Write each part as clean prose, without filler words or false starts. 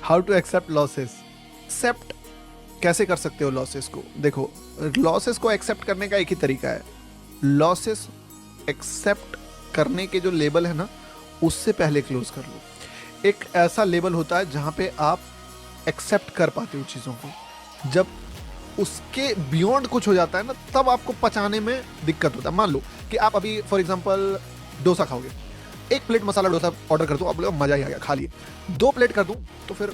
How to accept losses. Accept कैसे कर सकते हो लॉसेस को? देखो, लॉसेस को एक्सेप्ट करने का एक ही तरीका है। लॉसेस एक्सेप्ट करने के जो लेबल है ना, उससे पहले क्लोज कर लो। एक ऐसा लेबल होता है जहाँ पे आप एक्सेप्ट कर पाते हो चीज़ों को। जब उसके बियॉन्ड कुछ हो जाता है ना, तब आपको पचाने में दिक्कत होता है। मान लो कि आप अभी फॉर एग्जांपल डोसा खाओगे, एक प्लेट मसाला डोसा ऑर्डर कर दूं, आप बोलोगे मजा ही आ गया, खा लिए। 2 प्लेट कर दूं तो फिर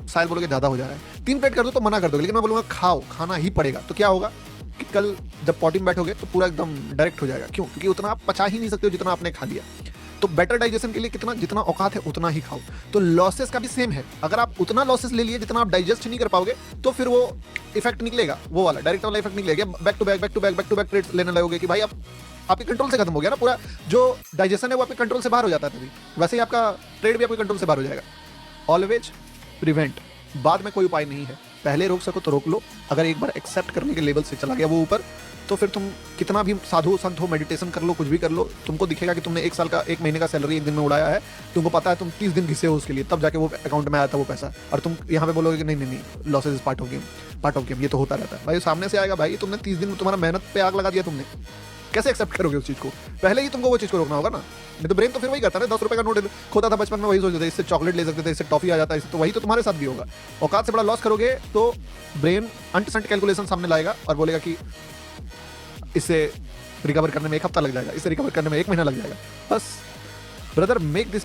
शायद बोलोगे ज़्यादा हो जा रहा है। 3 प्लेट कर दूं तो मना कर दोगे, लेकिन मैं बोलूँगा खाओ, खाना ही पड़ेगा। तो क्या होगा कि कल जब पॉटी में बैठोगे तो पूरा एकदम डायरेक्ट हो जाएगा। क्यों? क्योंकि उतना आप पचा ही नहीं सकते हो जितना आपने खा लिया। तो बेटर डाइजेशन के लिए कितना जितना औकात है उतना ही खाओ। तो लॉसेस का भी सेम है। अगर आप उतना लॉसेस ले लिए जितना आप डाइजेस्ट नहीं कर पाओगे, तो फिर वो इफेक्ट निकलेगा, वो वाला डायरेक्ट वाला इफेक्ट निकलेगा। बैक टू बैक ट्रेड्स लेने लगोगे कि भाई आप आपके कंट्रोल से खत्म हो गया ना पूरा। जो डाइजेशन है वो आपके कंट्रोल से बाहर हो जाता है, तभी वैसे ही आपका ट्रेड भी आपके कंट्रोल से बाहर हो जाएगा। ऑलवेज प्रिवेंट, बाद में कोई उपाय नहीं है। पहले रोक सको तो रोक लो। अगर एक बार एक्सेप्ट करने के लेवल से चला गया वो ऊपर, तो फिर तुम कितना भी साधु संत हो, मेडिटेशन कर लो, कुछ भी कर लो, तुमको दिखेगा कि तुमने 1 साल का 1 महीने का सैलरी 1 दिन में उड़ाया है। तुमको पता है तुम 30 दिन घिसे हो उसके लिए, तब जाके वो अकाउंट में आया था वो पैसा। और तुम यहाँ पे बोलोगे कि नहीं नहीं नहीं, losses is part of game, part of game, ये तो होता रहता है। भाई सामने से आएगा, भाई तुमने 30 दिन में तुम्हारा मेहनत पे आग लगा दिया तुमने, कैसे एक्सेप्ट करोगे उस चीज़ को? पहले ही तुमको वो चीज़ को रोकना होगा ना। नहीं तो ब्रेन तो फिर वही करता है। 10 रुपए का नोट खोता था बचपन में, वही सोचते थे इससे चॉकलेट ले सकते थे, इससे टॉफी आ जाता है, इससे। तो वही तो तुम्हारे साथ भी होगा। औकात से बड़ा लॉस करोगे तो ब्रेन अंट संट कैलकुलेशन सामने लाएगा और बोलेगा कि इससे रिकवर करने में 1 हफ्ता लग जाएगा, इससे रिकवर करने में 1 महीना लग जाएगा। बस ब्रदर, मेक दिस